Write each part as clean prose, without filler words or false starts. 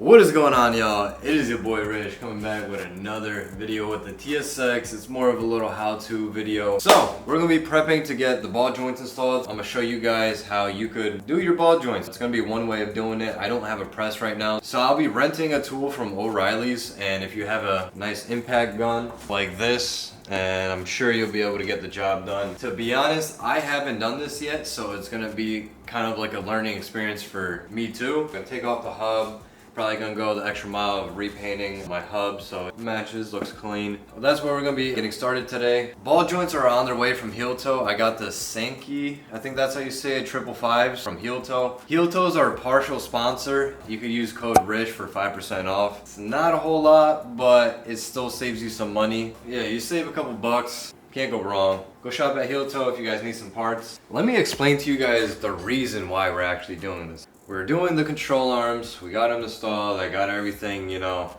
What is going on, y'all? It is your boy Rish coming back with another video with the TSX. It's more of a little how-to video. So we're gonna be prepping to get the ball joints installed. I'm gonna show you guys how you could do your ball joints. It's gonna be one way of doing it. I don't have a press right now, so I'll be renting a tool from O'Reilly's, and if you have a nice impact gun like this, and I'm sure you'll be able to get the job done. To be honest, I haven't done this yet, so it's gonna be kind of like a learning experience for me too. I'm gonna take off the hub. Probably gonna go the extra mile of repainting my hub so it matches, looks clean. Well, that's where we're gonna be getting started today. Ball joints are on their way from Heel Toe. I got the Sankey, I think that's how you say it, 555s from Heel Toe. Heel Toe's our partial sponsor. You could use code RISH for 5% off. It's not a whole lot, but it still saves you some money. Yeah, you save a couple bucks. Can't go wrong. Go shop at Heel Toe if you guys need some parts. Let me explain to you guys the reason why we're actually doing this. We're doing the control arms, we got them installed, I got everything,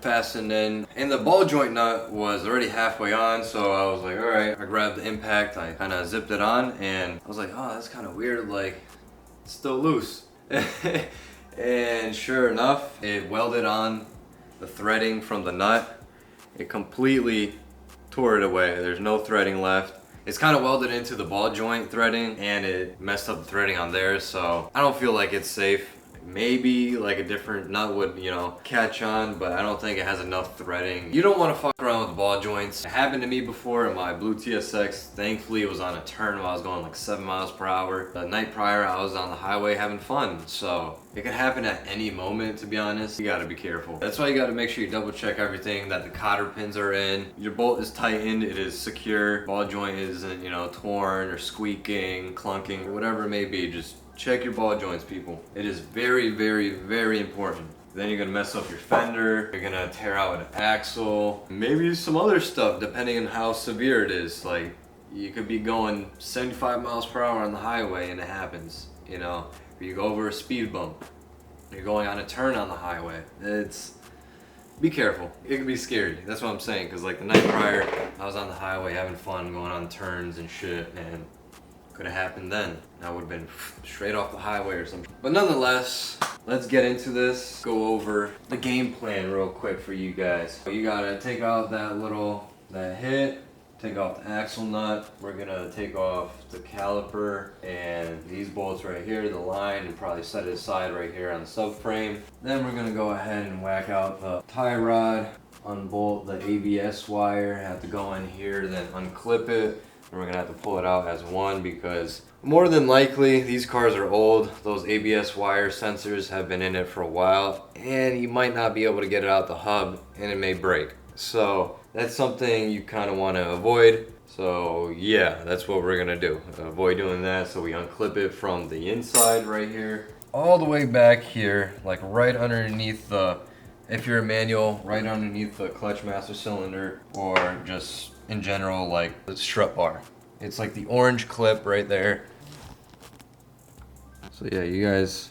fastened in. And the ball joint nut was already halfway on, so I was like, alright. I grabbed the impact, I kind of zipped it on, and I was like, oh, that's kind of weird, like, it's still loose. And sure enough, it welded on the threading from the nut. It completely tore it away. There's no threading left. It's kind of welded into the ball joint threading, and it messed up the threading on there, so I don't feel like it's safe. Maybe like a different nut would, catch on, but I don't think it has enough threading. You don't want to fuck around with ball joints. It happened to me before in my blue TSX. Thankfully, it was on a turn while I was going like 7 miles per hour. The night prior, I was on the highway having fun, so it could happen at any moment, to be honest. You gotta be careful. That's why you gotta make sure you double check everything, that the cotter pins are in. Your bolt is tightened, it is secure. Ball joint isn't, torn or squeaking, clunking, or whatever it may be. Just check your ball joints, people. It is very, very, very important. Then you're gonna mess up your fender, you're gonna tear out an axle, maybe some other stuff depending on how severe it is. Like, you could be going 75 miles per hour on the highway and it happens, or you go over a speed bump, you're going on a turn on the highway. Be careful. It can be scary. That's what I'm saying, because like the night prior, I was on the highway having fun, going on turns and shit, and could have happened then. I would have been straight off the highway or something. But nonetheless, let's get into this. Go over the game plan real quick for you guys. You gotta take out that hit, take off the axle nut. We're gonna take off the caliper and these bolts right here, the line, and probably set it aside right here on the subframe. Then we're gonna go ahead and whack out the tie rod, unbolt the ABS wire, have to go in here, then unclip it. And we're gonna have to pull it out as one, because more than likely these cars are old. Those ABS wire sensors have been in it for a while, and you might not be able to get it out the hub and it may break. So that's something you kind of want to avoid. So yeah, that's what we're gonna do. Avoid doing that. So we unclip it from the inside right here, all the way back here, like right underneath the, if you're a manual, right underneath the clutch master cylinder, or just in general, like the strut bar. It's like the orange clip right there. So yeah, you guys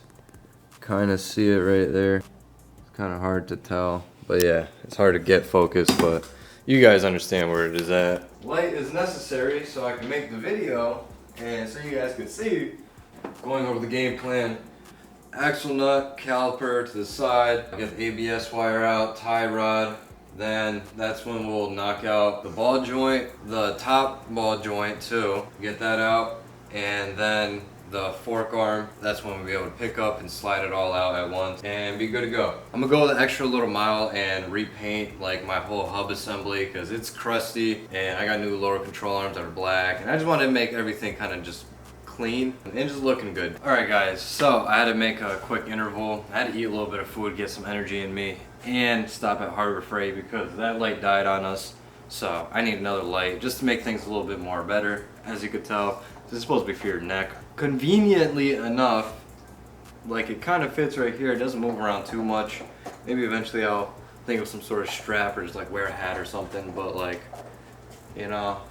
kind of see it right there. It's kind of hard to tell, but yeah, it's hard to get focus, but you guys understand where it is at. Light is necessary so I can make the video, and so you guys can see going over the game plan. Axle nut, caliper to the side, get the ABS wire out, tie rod. Then that's when we'll knock out the ball joint, the top ball joint too, get that out, and then the fork arm, that's when we'll be able to pick up and slide it all out at once and be good to go. I'm gonna go the extra little mile and repaint like my whole hub assembly, because it's crusty, and I got new lower control arms that are black, and I just wanted to make everything kind of just clean and just looking good. Alright guys, so I had to make a quick interval. I had to eat a little bit of food, get some energy in me, and stop at Harbor Freight because that light died on us. So I need another light just to make things a little bit more better. As you could tell, this is supposed to be for your neck. Conveniently enough, like it kind of fits right here. It doesn't move around too much. Maybe eventually I'll think of some sort of strap or just like wear a hat or something, but like, look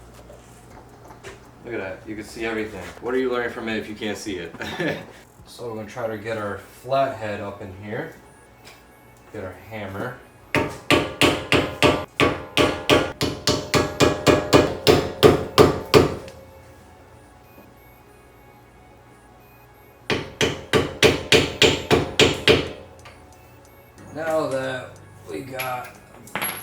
at that, you can see everything. What are you learning from it if you can't see it? So we're gonna try to get our flathead up in here. Get our hammer. Now that got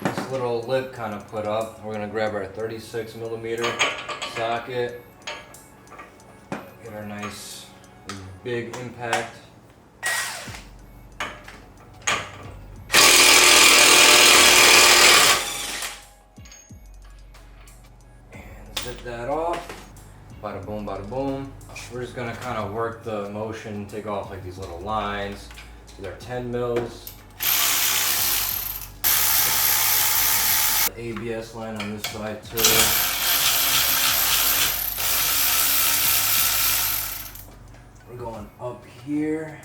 this little lip kind of put up. We're gonna grab our 36mm socket, get our nice big impact. And zip that off. Bada boom, bada boom. We're just gonna kind of work the motion, take off like these little lines. These are 10 mils. The ABS line on this side too. We're going up here.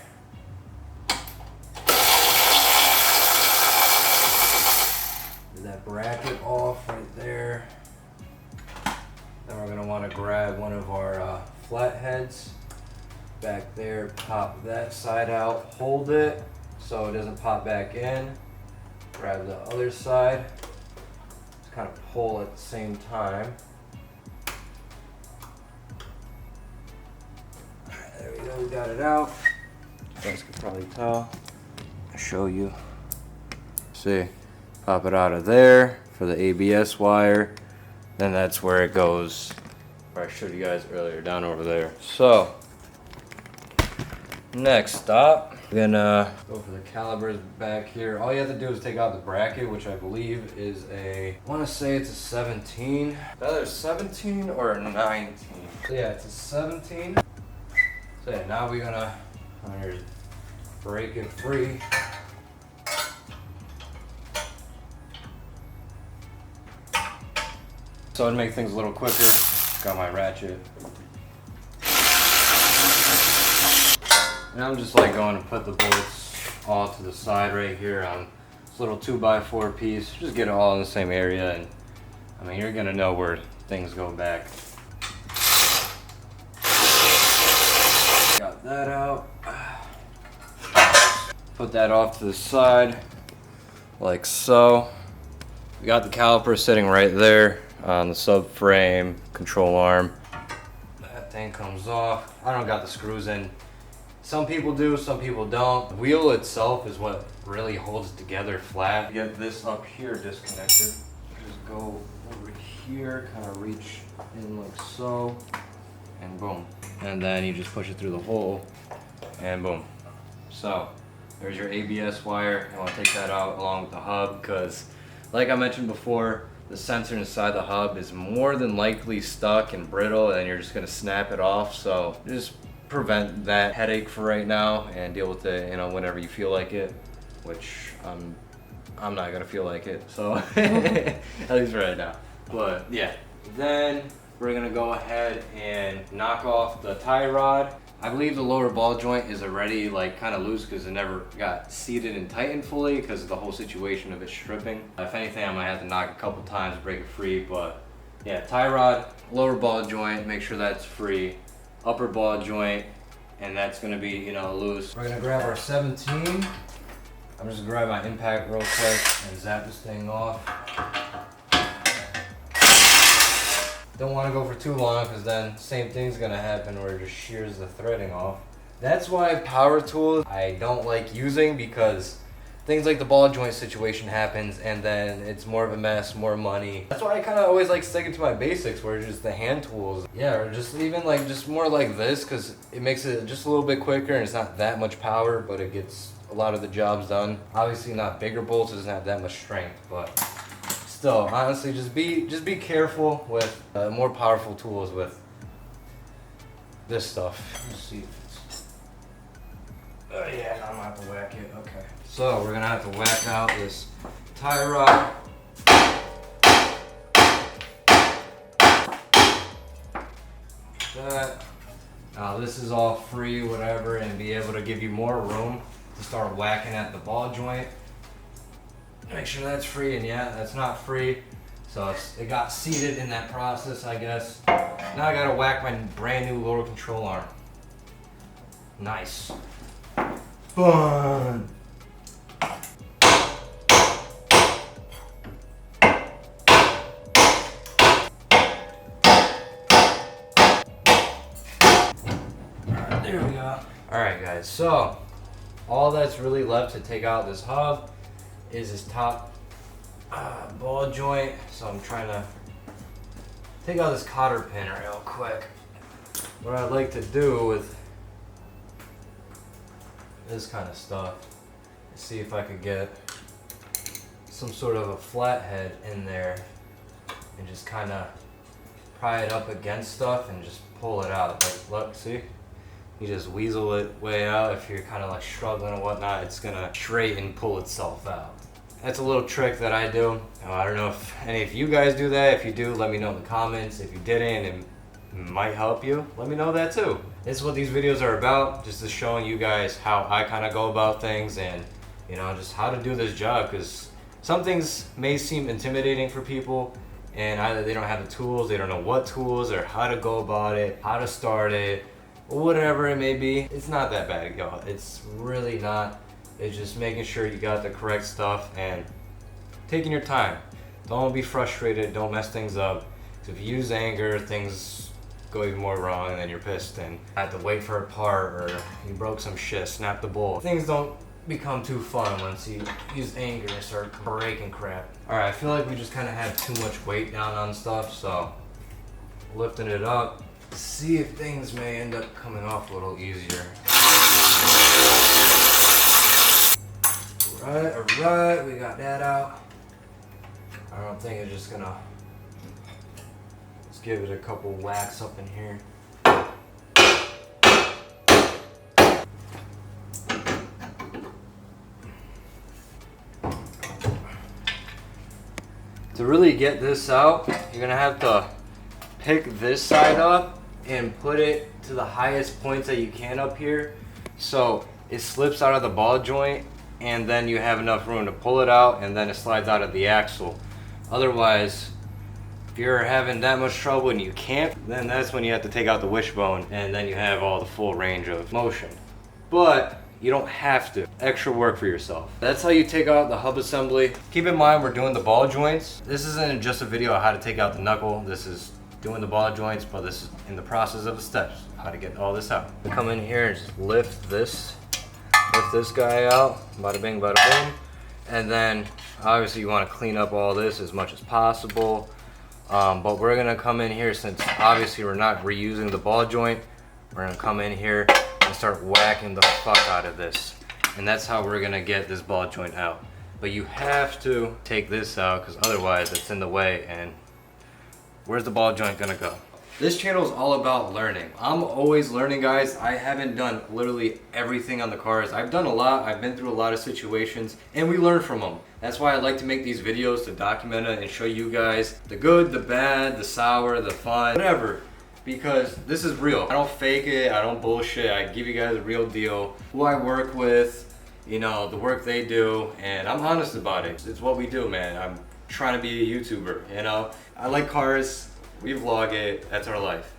Get that bracket off right there. Then we're going to want to grab one of our flatheads back there, pop that side out, hold it so it doesn't pop back in. Grab the other side, just kind of pull at the same time. Alright, there we go, we got it out. You guys can probably tell. I'll show you. See, pop it out of there for the ABS wire. Then that's where it goes, where I showed you guys earlier, down over there. So, next stop, we're gonna go for the calipers back here. All you have to do is take out the bracket, which I believe is I wanna say it's a 17. Either 17 or a 19. So yeah, it's a 17. So yeah, now we're gonna break it free. So to make things a little quicker, got my ratchet. And I'm just like going to put the bolts all to the side right here on this little 2x4 piece. Just get it all in the same area, and I mean, you're gonna know where things go back. Got that out. Put that off to the side, like so. We got the caliper sitting right there on the subframe control arm. That thing comes off. I don't got the screws in. Some people do, some people don't. The wheel itself is what really holds it together flat. Get this up here disconnected. Just go over here, kind of reach in like so, and boom. And then you just push it through the hole, and boom. So there's your ABS wire. I want to take that out along with the hub because, like I mentioned before, the sensor inside the hub is more than likely stuck and brittle, and you're just gonna snap it off. So just prevent that headache for right now and deal with it, you know, whenever you feel like it, which I'm not gonna feel like it, so at least right now. But yeah, then we're gonna go ahead and knock off the tie rod. I believe the lower ball joint is already like kind of loose because it never got seated and tightened fully because of the whole situation of it stripping. If anything, I might have to knock a couple times, break it free. But yeah, tie rod, lower ball joint, make sure that's free. Upper ball joint, and that's gonna be, you know, loose. We're gonna grab our 17. I'm just gonna grab my impact real quick and zap this thing off. Don't want to go for too long because then same thing's gonna happen where it just shears the threading off. That's why power tools I don't like using, because things like the ball joint situation happens and then it's more of a mess, more money. That's why I kind of always like sticking to my basics, where it's just the hand tools. Yeah, or just even like just more like this, because it makes it just a little bit quicker and it's not that much power, but it gets a lot of the jobs done. Obviously not bigger bolts, it doesn't have that much strength, but still, honestly, just be careful with more powerful tools with this stuff. Let's see if it's... Oh yeah, I'm gonna have to whack it. Okay. So we're gonna have to whack out this tie rod. That. Now this is all free, whatever, and be able to give you more room to start whacking at the ball joint. Make sure that's free, and yeah, that's not free. So it got seated in that process, I guess. Now I gotta whack my brand new lower control arm. Nice. Fun. Alright, there we go. Alright guys, so all that's really left to take out this hub is this top ball joint. So I'm trying to take out this cotter pin real quick. What I like to do with this kind of stuff is see if I could get some sort of a flathead in there and just kind of pry it up against stuff and just pull it out. Like, look, see? You just weasel it way out. If you're kind of like struggling and whatnot, it's gonna straighten, pull itself out. That's a little trick that I do. I don't know if any of you guys do that. If you do, let me know in the comments. If you didn't, it might help you. Let me know that too. This is what these videos are about, just to showing you guys how I kind of go about things and, you know, just how to do this job, because some things may seem intimidating for people and either they don't have the tools, they don't know what tools or how to go about it, how to start it, whatever it may be. It's not that bad, y'all. It's really not. It's just making sure you got the correct stuff and taking your time. Don't be frustrated, don't mess things up. If you use anger, things go even more wrong and then you're pissed and have to wait for a part, or you broke some shit, snap the bowl. Things don't become too fun once you use anger and start breaking crap. Alright, I feel like we just kind of have too much weight down on stuff, so lifting it up, see if things may end up coming off a little easier. Alright, we got that out. I don't think it's just gonna, let's give it a couple whacks up in here. To really get this out, you're gonna have to pick this side up and put it to the highest points that you can up here, so it slips out of the ball joint and then you have enough room to pull it out and then it slides out of the axle. Otherwise, if you're having that much trouble and you can't, then that's when you have to take out the wishbone and then you have all the full range of motion. But you don't have to. Extra work for yourself. That's how you take out the hub assembly. Keep in mind, we're doing the ball joints. This isn't just a video on how to take out the knuckle. This is doing the ball joints, but this is in the process of the steps, how to get all this out. Come in here and just lift this guy out, bada bing, bada boom. And then obviously you want to clean up all this as much as possible. But we're gonna come in here, since obviously we're not reusing the ball joint, we're gonna come in here and start whacking the fuck out of this. And that's how we're gonna get this ball joint out. But you have to take this out, because otherwise it's in the way and where's the ball joint gonna go? This channel is all about learning. I'm always learning, guys. I haven't done literally everything on the cars. I've done a lot, I've been through a lot of situations, and we learn from them. That's why I like to make these videos, to document it and show you guys the good, the bad, the sour, the fun, whatever. Because this is real. I don't fake it, I don't bullshit. I give you guys a real deal. Who I work with, you know, the work they do, and I'm honest about it. It's what we do, man. I'm trying to be a YouTuber, you know? I like cars, we vlog it, that's our life.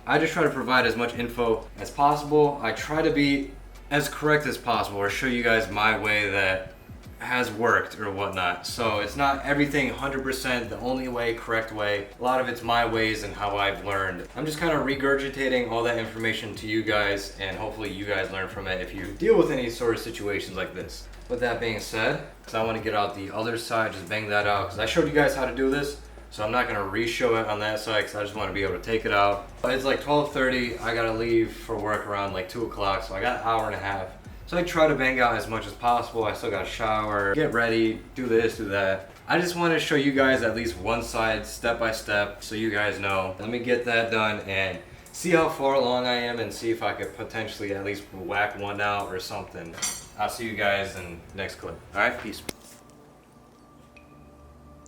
I just try to provide as much info as possible. I try to be as correct as possible, or show you guys my way that has worked or whatnot. So it's not everything 100% the only way, correct way. A lot of it's my ways and how I've learned. I'm just kind of regurgitating all that information to you guys, and hopefully you guys learn from it if you deal with any sort of situations like this. With that being said, so I want to get out the other side, just bang that out, because I showed you guys how to do this. So I'm not gonna re-show it on that side, because I just want to be able to take it out. It's like 12:30, I gotta leave for work around like 2 o'clock, so I got an hour and a half. So I try to bang out as much as possible. I still gotta shower, get ready, do this, do that. I just want to show you guys at least one side, step by step, so you guys know. Let me get that done and see how far along I am, and see if I could potentially at least whack one out or something. I'll see you guys in the next clip. Alright, peace.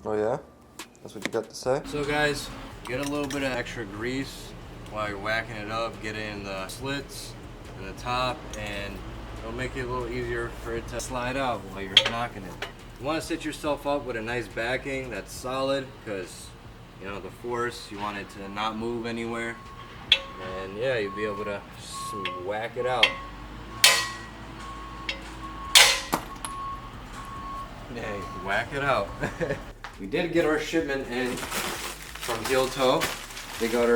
Oh yeah? That's what you got to say? So guys, get a little bit of extra grease while you're whacking it up. Get it in the slits in the top, and it'll make it a little easier for it to slide out while you're knocking it. You want to set yourself up with a nice backing that's solid, because you know the force, you want it to not move anywhere. And yeah, you'll be able to just whack it out. Yeah, whack it out. We did get our shipment in from Heel Toe. They got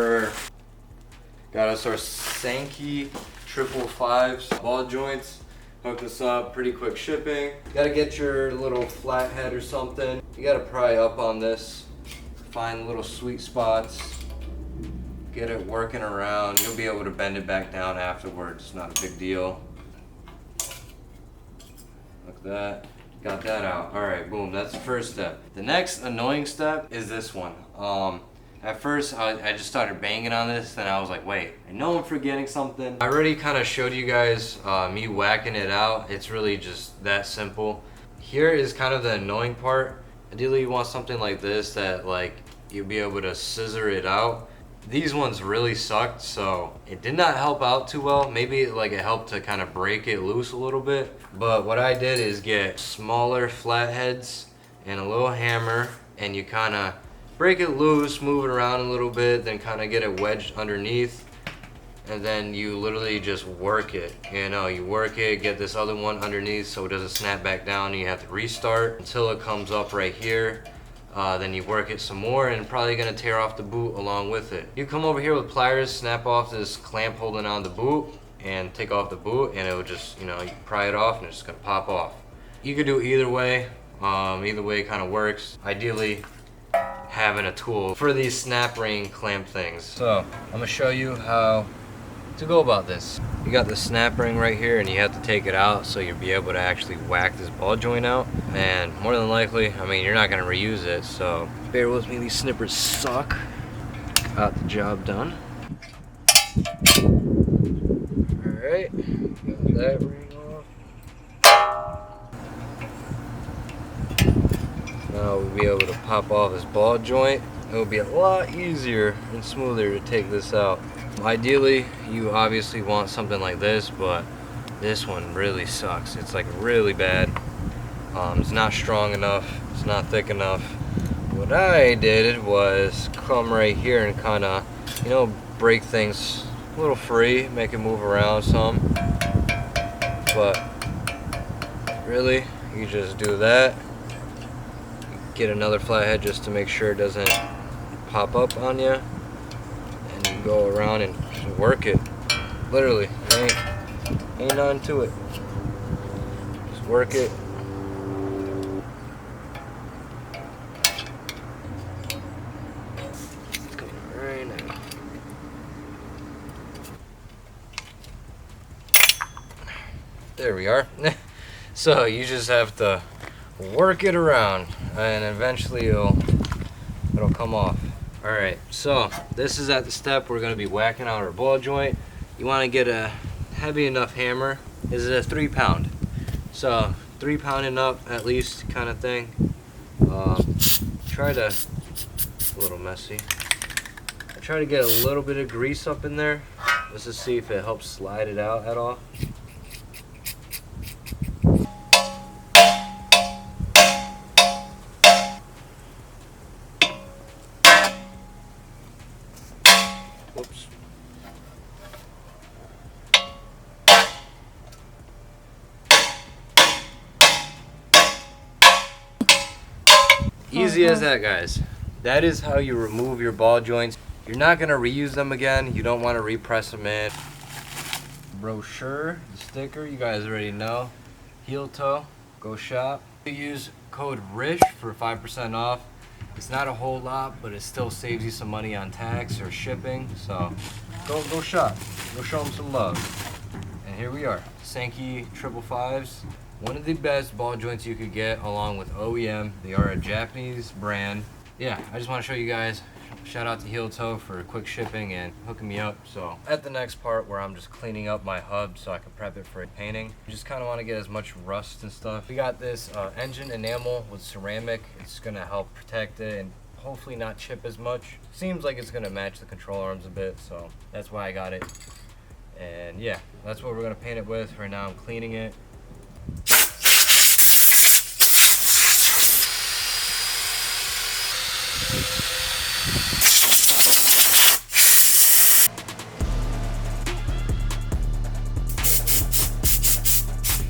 us our Sankey 555s ball joints. hook this up, pretty quick shipping. You gotta get your little flathead or something. You gotta pry up on this, find little sweet spots, get it working around. You'll be able to bend it back down afterwards. It's not a big deal. Like that. Got that out. Alright, boom, that's the first step. The next annoying step is this one. At first, I just started banging on this, then I was like, wait, I know I'm forgetting something. I already kind of showed you guys me whacking it out. It's really just that simple. Here is kind of the annoying part. Ideally, you want something like this that like you'll be able to scissor it out. These ones really sucked, so it did not help out too well. Maybe like it helped to kind of break it loose a little bit. But what I did is get smaller flatheads and a little hammer, and you kind of break it loose, move it around a little bit, then kind of get it wedged underneath, and then you literally just work it. You know, you work it, get this other one underneath so it doesn't snap back down, and you have to restart until it comes up right here. Then you work it some more, and probably gonna tear off the boot along with it. You come over here with pliers, snap off this clamp holding on the boot, and take off the boot, and it will just, you know, you pry it off, and it's just gonna pop off. You could do either way. Either way kind of works. Ideally, having a tool for these snap ring clamp things. So I'm gonna show you how to go about this. You got the snap ring right here, and you have to take it out so you'll be able to actually whack this ball joint out. And more than likely, I mean, you're not gonna reuse it, so bear with me, these snippers suck. Got the job done. Alright, got that ring off. Now we'll be able to pop off this ball joint. It'll be a lot easier and smoother to take this out. Ideally, you obviously want something like this, but this one really sucks. It's like really bad. It's not strong enough. It's not thick enough. What I did was come right here and kind of, you know, break things a little free, make it move around some. But really, you just do that. Get another flathead just to make sure it doesn't pop up on you, and you go around and just work it. Literally, ain't nothing to it. Just work it. It's coming right now. There we are. So you just have to work it around, and eventually it'll come off. Alright, so this is at the step we're going to be whacking out our ball joint. You want to get a heavy enough hammer. This is a 3 pound, so 3 pounding up at least kind of thing. Try to, a little messy. I try to get a little bit of grease up in there just to see if it helps slide it out at all. Whoops. Easy as that, guys. That is how you remove your ball joints. You're not going to reuse them again. You don't want to repress them in. Brochure, the sticker, you guys already know. Heel toe, go shop. You use code RISH for 5% off. It's not a whole lot, but it still saves you some money on tax or shipping. So go shop. Go show them some love. And here we are, Sankey 555s. One of the best ball joints you could get, along with OEM. They are a Japanese brand. Yeah, I just want to show you guys. Shout out to Heel Toe for quick shipping and hooking me up. So at the next part where I'm just cleaning up my hub so I can prep it for painting. You just kind of want to get as much rust and stuff. We got this engine enamel with ceramic. It's going to help protect it and hopefully not chip as much. Seems like it's going to match the control arms a bit, so that's why I got it. And yeah, that's what we're going to paint it with. Right now I'm cleaning it.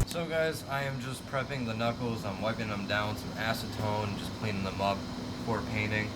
So guys, I am just prepping the knuckles. I'm wiping them down with some acetone and just cleaning them up before painting.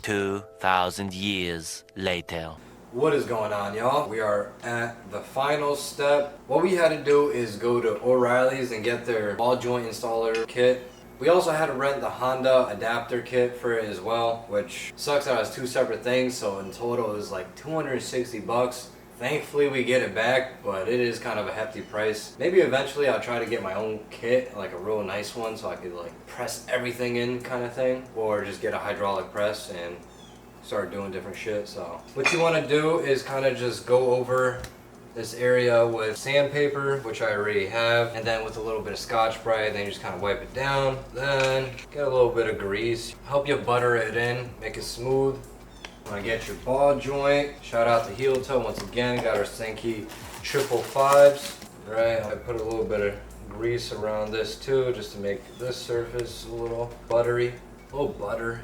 2,000 years later. What is going on, y'all? We are at the final step. What we had to do is go to O'Reilly's and get their ball joint installer kit. We also had to rent the Honda adapter kit for it as well, which sucks that it was two separate things, so in total it was like 260 bucks. Thankfully we get it back, but it is kind of a hefty price. Maybe eventually I'll try to get my own kit, like a real nice one, so I could like press everything in kind of thing, or just get a hydraulic press and start doing different shit. So what you want to do is kind of just go over this area with sandpaper, which I already have, and then with a little bit of Scotch-Brite, then you just kind of wipe it down. Then get a little bit of grease, help you butter it in, make it smooth. When I get your ball joint, shout out to Heel Toe once again, got our Senki 555s. Right, I put a little bit of grease around this too, just to make this surface a little buttery. A little butter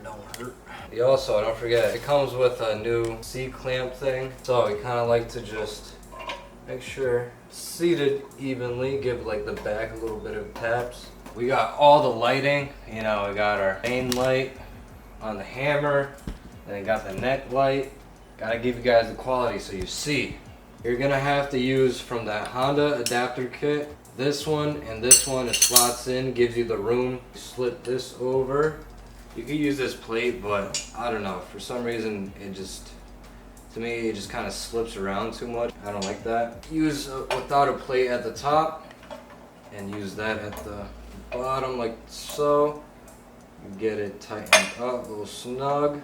don't hurt. You also, don't forget, it comes with a new C-clamp thing. So we kind of like to just make sure it's seated evenly, give like the back a little bit of taps. We got all the lighting, you know, we got our main light on the hammer, then we got the neck light. Gotta give you guys the quality so you see. You're gonna have to use from that Honda adapter kit. This one and this one, it slots in, gives you the room. Slip this over. You could use this plate, but I don't know, for some reason it just, to me, it just kind of slips around too much. I don't like that. Use without a plate at the top and use that at the bottom like so. Get it tightened up, a little snug.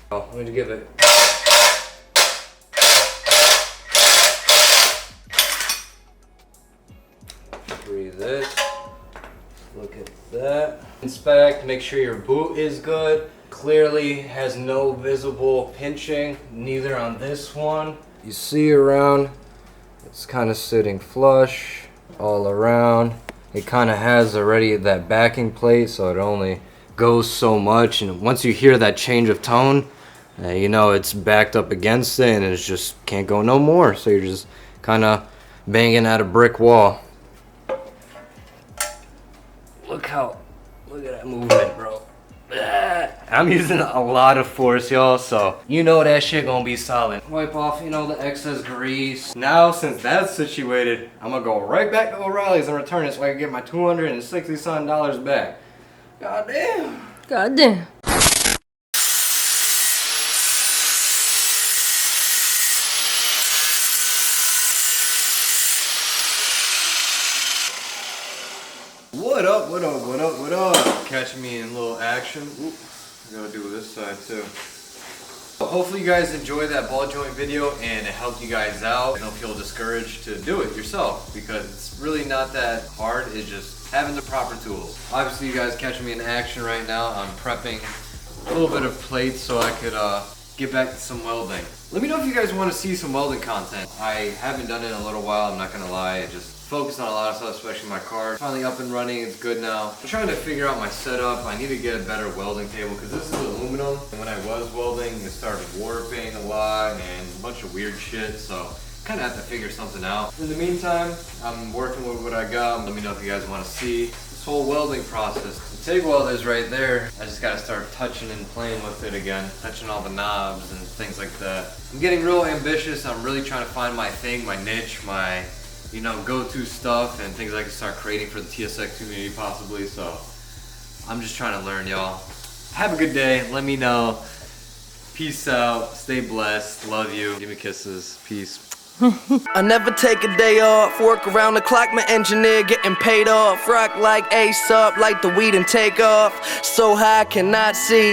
I'm going to give it. Breathe this. Look at that. Inspect, make sure your boot is good. Clearly has no visible pinching, neither on this one. You see around, it's kind of sitting flush all around. It kind of has already that backing plate, so it only goes so much. And once you hear that change of tone, you know it's backed up against it and it just can't go no more. So you're just kind of banging at a brick wall. Look at that movement, bro. I'm using a lot of force, y'all, so you know that shit gonna be solid. Wipe off, you know, the excess grease. Now, since that's situated, I'm gonna go right back to O'Reilly's and return it so I can get my $260 back. God damn. God damn. What up? Catch me in a little action. Oop, I gotta do this side too. Hopefully you guys enjoyed that ball joint video and it helped you guys out. Don't feel discouraged to do it yourself because it's really not that hard. It's just having the proper tools. Obviously you guys catching me in action right now. I'm prepping a little bit of plates so I could get back to some welding. Let me know if you guys want to see some welding content. I haven't done it in a little while, I'm not gonna lie. I just focused on a lot of stuff, especially my car. Finally up and running, it's good now. I'm trying to figure out my setup. I need to get a better welding table because this is aluminum. And when I was welding, it started warping a lot and a bunch of weird shit. So kind of have to figure something out. In the meantime, I'm working with what I got. Let me know if you guys want to see this whole welding process. The TIG weld is right there. I just got to start touching and playing with it again. Touching all the knobs and things like that. I'm getting real ambitious. I'm really trying to find my thing, my niche, my, you know, go-to stuff and things I can start creating for the TSX community possibly. So I'm just trying to learn, y'all. Have a good day. Let me know. Peace out. Stay blessed. Love you. Give me kisses. Peace. I never take a day off, work around the clock, my engineer getting paid off. Rock like Ace up, like the weed and take off. So high I cannot see.